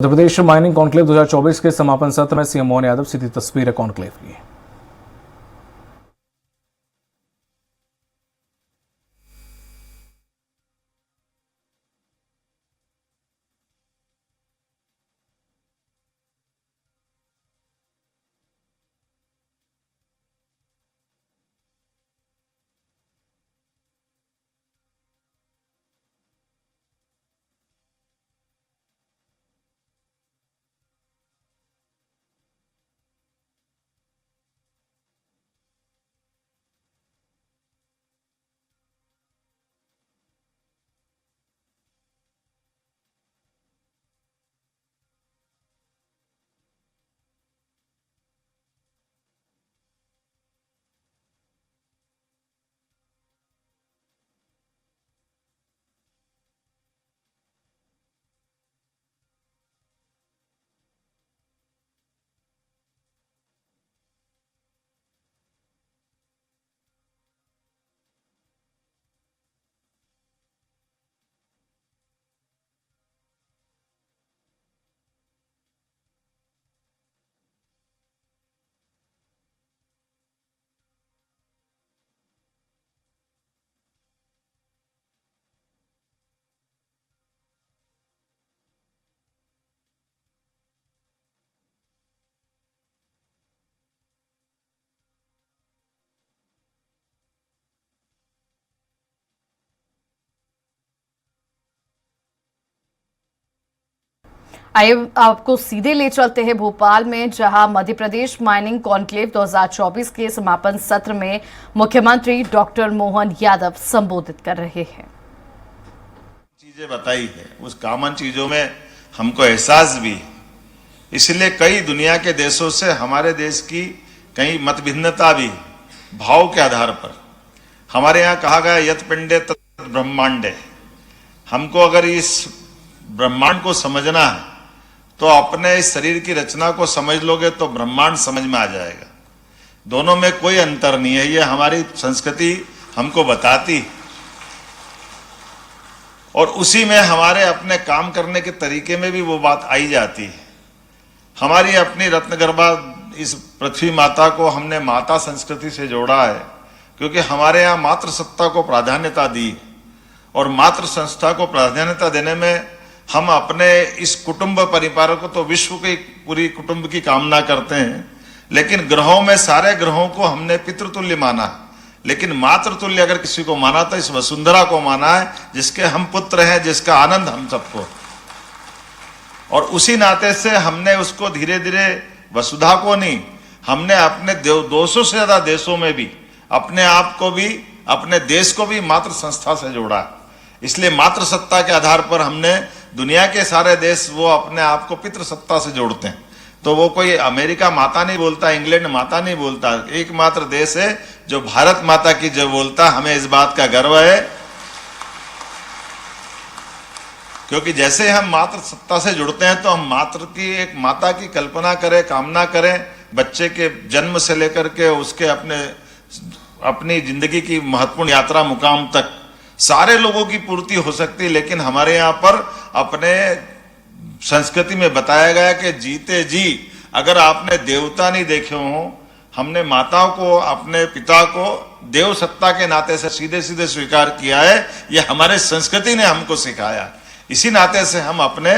Madhya Pradesh mining conclave 2024 के समापन सत्र में सीएम मोहन यादव सीधी तस्वीर है कॉन्क्लेव की। आइए आपको सीधे ले चलते हैं भोपाल में, जहां मध्य प्रदेश माइनिंग कॉन्क्लेव 2024 के समापन सत्र में मुख्यमंत्री डॉक्टर मोहन यादव संबोधित कर रहे हैं। चीजें बताई है, उस कॉमन चीजों में हमको एहसास भी, इसलिए कई दुनिया के देशों से हमारे देश की कई मतभिन्नता भी भाव के आधार पर। हमारे यहाँ कहा गया यत पिंडे तत् ब्रह्मांडे। हमको अगर इस ब्रह्मांड को समझना है तो अपने इस शरीर की रचना को समझ लोगे तो ब्रह्मांड समझ में आ जाएगा। दोनों में कोई अंतर नहीं है, ये हमारी संस्कृति हमको बताती। और उसी में हमारे अपने काम करने के तरीके में भी वो बात आई जाती है। हमारी अपनी रत्नगर्भा इस पृथ्वी माता को हमने माता संस्कृति से जोड़ा है, क्योंकि हमारे यहाँ मातृ सत्ता को प्राधान्यता दी और मातृ संस्था को प्राधान्यता देने में हम अपने इस कुटुंब परिवार को तो विश्व की पूरी कुटुंब की कामना करते हैं, लेकिन ग्रहों में सारे ग्रहों को हमने पितृतुल्य माना, लेकिन मातृतुल्य अगर किसी को माना तो इस वसुंधरा को माना है, जिसके हम पुत्र हैं, जिसका आनंद हम सबको। और उसी नाते से हमने उसको धीरे धीरे वसुधा को नहीं, हमने अपने 200 से ज्यादा देशों में भी अपने आप को भी, अपने देश को भी मातृ संस्था से जोड़ा। इसलिए मातृ सत्ता के आधार पर हमने दुनिया के सारे देश वो अपने आप को पितृ सत्ता से जोड़ते हैं। तो वो कोई अमेरिका माता नहीं बोलता, इंग्लैंड माता नहीं बोलता, एकमात्र देश है जो भारत माता की जब बोलता। हमें इस बात का गर्व है, क्योंकि जैसे हम मातृ सत्ता से जुड़ते हैं तो हम मातृ की, एक माता की कल्पना करें, कामना करें, बच्चे के जन्म से लेकर के उसके अपनी जिंदगी की महत्वपूर्ण यात्रा मुकाम तक सारे लोगों की पूर्ति हो सकती है। लेकिन हमारे यहाँ पर अपने संस्कृति में बताया गया कि जीते जी अगर आपने देवता नहीं देखे हो, हमने माताओं को, अपने पिता को देव सत्ता के नाते से सीधे सीधे स्वीकार किया है। ये हमारे संस्कृति ने हमको सिखाया। इसी नाते से हम अपने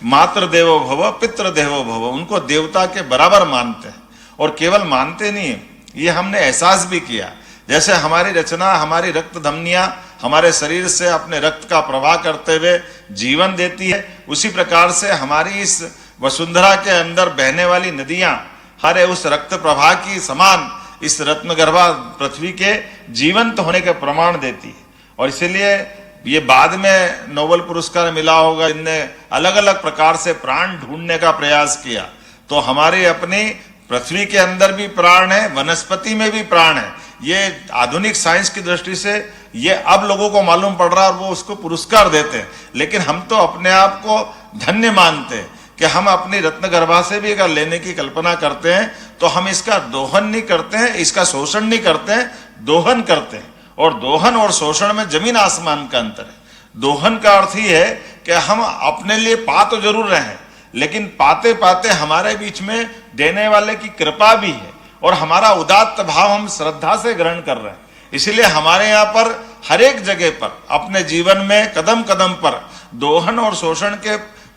मातृ देवो भव पितृ देवो भव, उनको देवता के बराबर मानते हैं। और केवल मानते नहीं, ये हमने एहसास भी किया। जैसे हमारी रचना, हमारी रक्त धमनियां हमारे शरीर से अपने रक्त का प्रवाह करते हुए जीवन देती है, उसी प्रकार से हमारी इस वसुंधरा के अंदर बहने वाली नदियां हर उस रक्त प्रवाह की समान इस रत्नगर्भा पृथ्वी के जीवंत होने के प्रमाण देती है। और इसीलिए ये बाद में नोबेल पुरस्कार मिला होगा, इनने अलग अलग प्रकार से प्राण ढूंढने का प्रयास किया। तो हमारी अपनी पृथ्वी के अंदर भी प्राण है, वनस्पति में भी प्राण है। ये आधुनिक साइंस की दृष्टि से ये अब लोगों को मालूम पड़ रहा है और वो उसको पुरस्कार देते हैं। लेकिन हम तो अपने आप को धन्य मानते हैं कि हम अपनी रत्नगर्भा से भी अगर लेने की कल्पना करते हैं तो हम इसका दोहन नहीं करते हैं, इसका शोषण नहीं करते हैं, दोहन करते हैं। और दोहन और शोषण में जमीन आसमान का अंतर है। दोहन का अर्थ ही है कि हम अपने लिए पा तो जरूर रहे हैं, लेकिन पाते पाते हमारे बीच में देने वाले की कृपा भी है और हमारा उदात्त भाव हम श्रद्धा से ग्रहण कर रहे हैं। इसलिए हमारे यहाँ पर हर एक जगह पर अपने जीवन में कदम कदम पर दोहन और शोषण के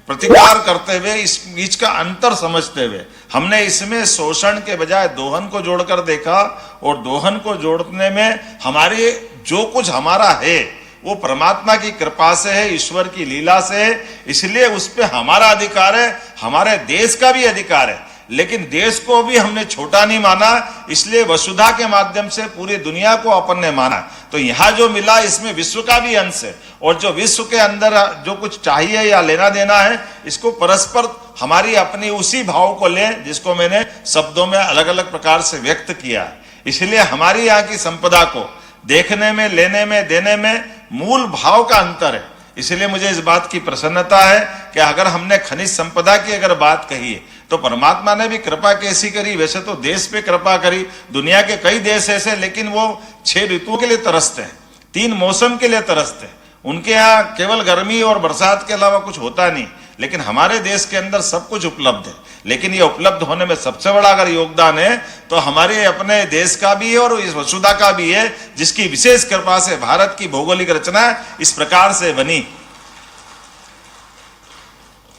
प्रतिकार करते हुए इस बीच का अंतर समझते हुए हमने इसमें शोषण के बजाय दोहन को जोड़कर देखा और दोहन को जोड़ने में हमारे जो कुछ हमारा है वो परमात्मा की कृपा से है, ईश्वर की लीला से है। इसलिए उस पे हमारा अधिकार है, हमारे देश का भी अधिकार है, लेकिन देश को भी हमने छोटा नहीं माना। इसलिए वसुधा के माध्यम से पूरी दुनिया को अपन ने माना। तो यहाँ जो मिला इसमें विश्व का भी अंश है और जो विश्व के अंदर जो कुछ चाहिए या लेना देना है इसको परस्पर हमारी अपनी उसी भाव को लें जिसको मैंने शब्दों में अलग अलग प्रकार से व्यक्त किया। इसलिए हमारी यहाँ की संपदा को देखने में, लेने में, देने में मूल भाव का अंतर है। इसलिए मुझे इस बात की प्रसन्नता है कि अगर हमने खनिज संपदा की अगर बात कही है तो परमात्मा ने भी कृपा कैसी करी। वैसे तो देश पे कृपा करी, दुनिया के कई देश ऐसे, लेकिन वो 6 ऋतुओं के लिए तरसते हैं, 3 मौसम के लिए तरसते हैं। उनके यहाँ केवल गर्मी और बरसात के अलावा कुछ होता नहीं, लेकिन हमारे देश के अंदर सब कुछ उपलब्ध है। लेकिन ये उपलब्ध होने में सबसे बड़ा अगर योगदान है तो हमारे अपने देश का भी है और इस वसुधा का भी है, जिसकी विशेष कृपा से भारत की भौगोलिक रचना इस प्रकार से बनी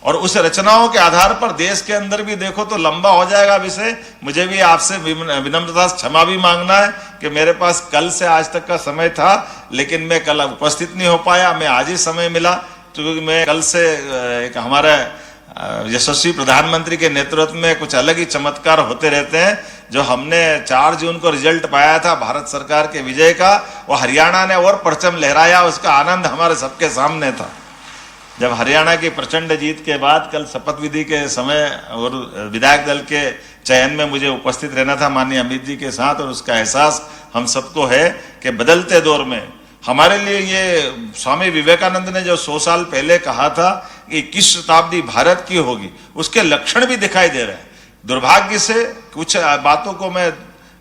और उस रचनाओं के आधार पर देश के अंदर भी देखो तो लंबा हो जाएगा विषय। मुझे भी आपसे विनम्रता से क्षमा भी मांगना है कि मेरे पास कल से आज तक का समय था, लेकिन मैं कल उपस्थित नहीं हो पाया। मैं आज ही समय मिला क्योंकि मैं कल से एक हमारे यशस्वी प्रधानमंत्री के नेतृत्व में कुछ अलग ही चमत्कार होते रहते हैं। जो हमने 4 जून को रिजल्ट पाया था भारत सरकार के विजय का, वो हरियाणा ने और परचम लहराया, उसका आनंद हमारे सबके सामने था। जब हरियाणा की प्रचंड जीत के बाद कल शपथ विधि के समय और विधायक दल के चयन में मुझे उपस्थित रहना था माननीय अमित जी के साथ, और उसका एहसास हम सबको है कि बदलते दौर में हमारे लिए ये स्वामी विवेकानंद ने जो 100 साल पहले कहा था कि 21 शताब्दी भारत की होगी, उसके लक्षण भी दिखाई दे रहे हैं। दुर्भाग्य से कुछ बातों को मैं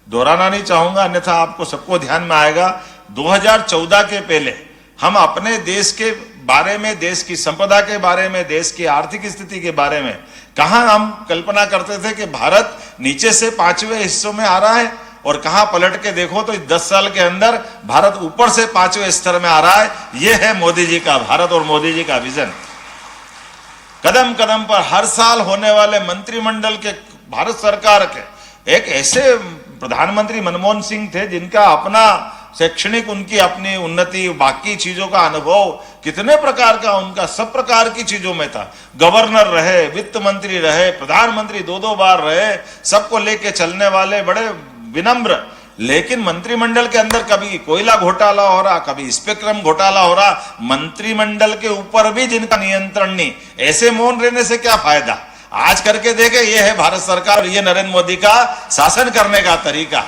दोहराना नहीं चाहूंगा, अन्यथा आपको सबको ध्यान में आएगा। 2014 के पहले हम अपने देश के बारे में, देश की संपदा के बारे में, देश की आर्थिक स्थिति के बारे में कहां हम कल्पना करते थे कि भारत नीचे से 5वें हिस्सों में आ रहा है, और कहां पलट के देखो तो 10 साल के अंदर भारत ऊपर से 5वें स्तर में आ रहा है। यह है मोदी जी का भारत और मोदी जी का विजन। कदम कदम पर हर साल होने वाले मंत्रिमंडल के, भारत सरकार के एक ऐसे प्रधानमंत्री मनमोहन सिंह थे जिनका अपना शैक्षणिक, उनकी अपनी उन्नति, बाकी चीजों का अनुभव कितने प्रकार का उनका सब प्रकार की चीजों में था। गवर्नर रहे, वित्त मंत्री रहे, प्रधानमंत्री 2-2 बार रहे, सबको लेके चलने वाले, बड़े विनम्र। लेकिन मंत्रिमंडल के अंदर कभी कोयला घोटाला हो रहा, कभी स्पेक्ट्रम घोटाला हो रहा, मंत्रिमंडल के ऊपर भी जिनका नियंत्रण नहीं, ऐसे मौन रहने से क्या फायदा। आज करके देखे, ये है भारत सरकार और ये नरेंद्र मोदी का शासन करने का तरीका।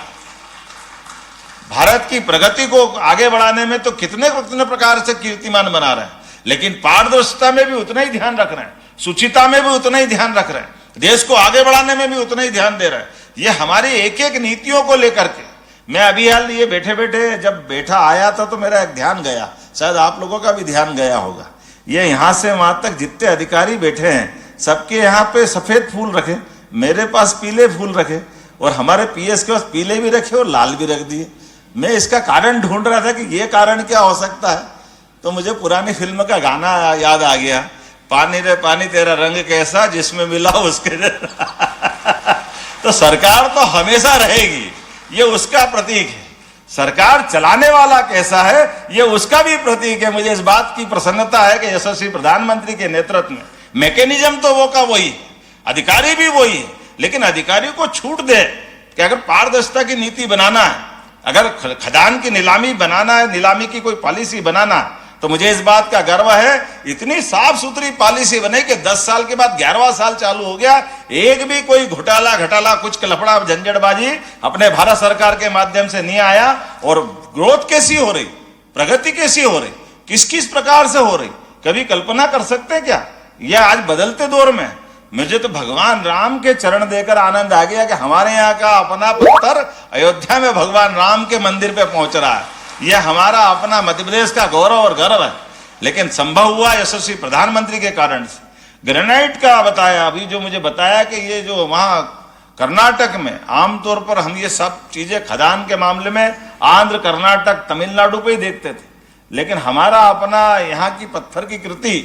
भारत की प्रगति को आगे बढ़ाने में तो कितने प्रकार से कीर्तिमान बना रहे हैं, लेकिन पारदर्शिता में भी उतना ही ध्यान रख रहे हैं, शुचिता में भी उतना ही ध्यान रख रहे हैं, देश को आगे बढ़ाने में भी उतना ही ध्यान दे रहे हैं। ये हमारी एक एक नीतियों को लेकर के, मैं अभी हाल ये बैठे बैठे जब बैठा आया था तो मेरा एक ध्यान गया, शायद आप लोगों का भी ध्यान गया होगा। ये यहां से वहां तक जितने अधिकारी बैठे हैं सबके यहाँ पे सफेद फूल रखे, मेरे पास पीले फूल रखे, और हमारे पीएस के पास पीले भी रखे और लाल भी रख दिए। मैं इसका कारण ढूंढ रहा था कि ये कारण क्या हो सकता है, तो मुझे पुरानी फिल्म का गाना याद आ गया, पानी रे पानी तेरा रंग कैसा, जिसमें मिला उसके तो सरकार तो हमेशा रहेगी, ये उसका प्रतीक है। सरकार चलाने वाला कैसा है, ये उसका भी प्रतीक है। मुझे इस बात की प्रसन्नता है कि यशस्वी प्रधानमंत्री के नेतृत्व में मैकेनिज्म तो वो का वही, अधिकारी भी वही है, लेकिन अधिकारी को छूट दे कि अगर पारदर्शिता की नीति बनाना है, अगर खदान की नीलामी बनाना है, नीलामी की कोई पॉलिसी बनाना है, तो मुझे इस बात का गर्व है, इतनी साफ सुथरी पॉलिसी बने कि 10 साल के बाद 11वां साल चालू हो गया, एक भी कोई घोटाला कुछ लफड़ा झंझटबाजी अपने भारत सरकार के माध्यम से नहीं आया। और ग्रोथ कैसी हो रही, प्रगति कैसी हो रही, किस किस प्रकार से हो रही, कभी कल्पना कर सकते क्या। यह आज बदलते दौर में मुझे तो भगवान राम के चरण देकर आनंद आ गया कि हमारे यहाँ का अपना पुत्र अयोध्या में भगवान राम के मंदिर पे पहुंच रहा है। यह हमारा अपना मध्य प्रदेश का गौरव और गर्व है, लेकिन संभव हुआ यशस्वी प्रधानमंत्री के कारण से। ग्रेनाइट का बताया, अभी जो मुझे बताया कि ये जो वहां कर्नाटक में आमतौर पर हम ये सब चीजें खदान के मामले में आंध्र, कर्नाटक, तमिलनाडु पे ही देखते थे, लेकिन हमारा अपना यहाँ की पत्थर की कृति,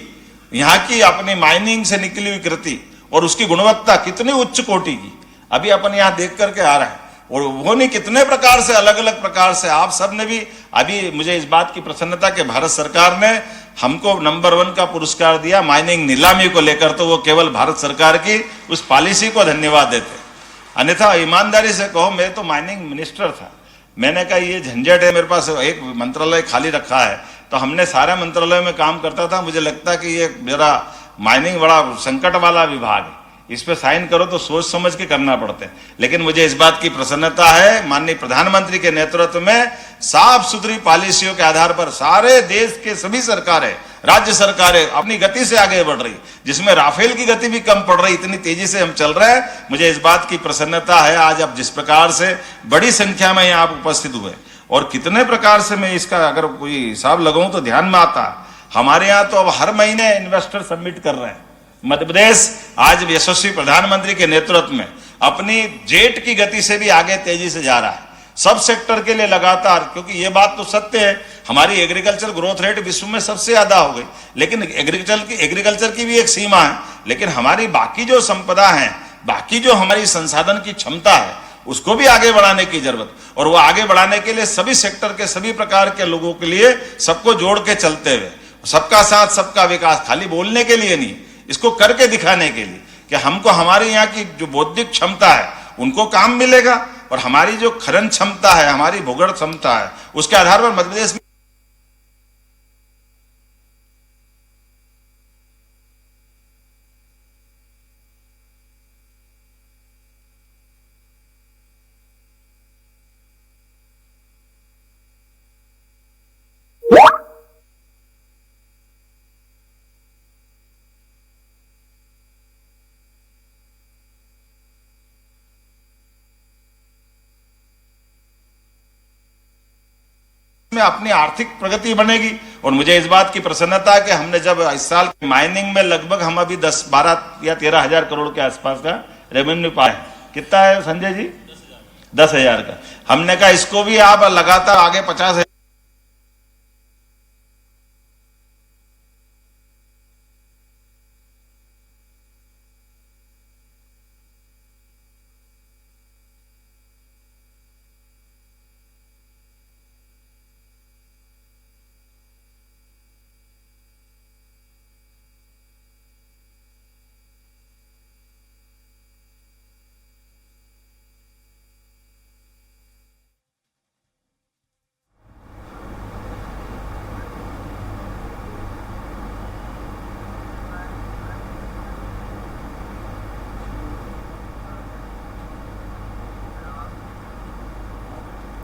यहाँ की अपनी माइनिंग से निकली हुई कृति और उसकी गुणवत्ता कितनी उच्च कोटि की अभी अपन यहाँ देख करके आ रहे हैं। और वो नहीं कितने प्रकार से, अलग अलग प्रकार से आप सब ने भी, अभी मुझे इस बात की प्रसन्नता कि भारत सरकार ने हमको नंबर 1 का पुरस्कार दिया माइनिंग नीलामी को लेकर, तो वो केवल भारत सरकार की उस पॉलिसी को धन्यवाद देते। अन्यथा ईमानदारी से कहो, मैं तो माइनिंग मिनिस्टर था, मैंने कहा ये झंझट है, मेरे पास एक मंत्रालय खाली रखा है, तो हमने सारे मंत्रालय में काम करता था, मुझे लगता कि ये मेरा माइनिंग बड़ा संकट वाला विभाग है, इस पे साइन करो तो सोच समझ के करना पड़ता है। लेकिन मुझे इस बात की प्रसन्नता है माननीय प्रधानमंत्री के नेतृत्व में साफ सुथरी पॉलिसियों के आधार पर सारे देश के सभी सरकारें, राज्य सरकारें अपनी गति से आगे बढ़ रही, जिसमें राफेल की गति भी कम पड़ रही, इतनी तेजी से हम चल रहे हैं। मुझे इस बात की प्रसन्नता है आज आप जिस प्रकार से बड़ी संख्या में यहाँ उपस्थित हुए, और कितने प्रकार से मैं इसका अगर कोई हिसाब लगाऊं तो ध्यान में आता है, हमारे यहाँ तो अब हर महीने इन्वेस्टर सबमिट कर रहे हैं। मध्य प्रदेश आज यशस्वी प्रधानमंत्री के नेतृत्व में अपनी जेट की गति से भी आगे तेजी से जा रहा है, सब सेक्टर के लिए लगातार, क्योंकि ये बात तो सत्य है, हमारी एग्रीकल्चर ग्रोथ रेट विश्व में सबसे ज्यादा हो गई, लेकिन एग्रीकल्चर की भी एक सीमा है, लेकिन हमारी बाकी जो संपदा है, बाकी जो हमारी संसाधन की क्षमता है, उसको भी आगे बढ़ाने की जरूरत, और वो आगे बढ़ाने के लिए सभी सेक्टर के सभी प्रकार के लोगों के लिए सबको जोड़ के चलते हुए, सबका साथ सबका विकास, खाली बोलने के लिए नहीं, इसको करके दिखाने के लिए कि हमको हमारे यहाँ की जो बौद्धिक क्षमता है उनको काम मिलेगा, और हमारी जो खनन क्षमता है, हमारी भूगर्भ क्षमता है, उसके आधार पर मध्य प्रदेश में अपनी आर्थिक प्रगति बनेगी। और मुझे इस बात की प्रसन्नता है कि हमने जब इस साल माइनिंग में लगभग हम अभी 10, 12 या 13 हजार करोड़ के आसपास का रेवेन्यू पाए। कितना है संजय जी? 10,000 का। हमने कहा इसको भी आप लगातार आगे 50,000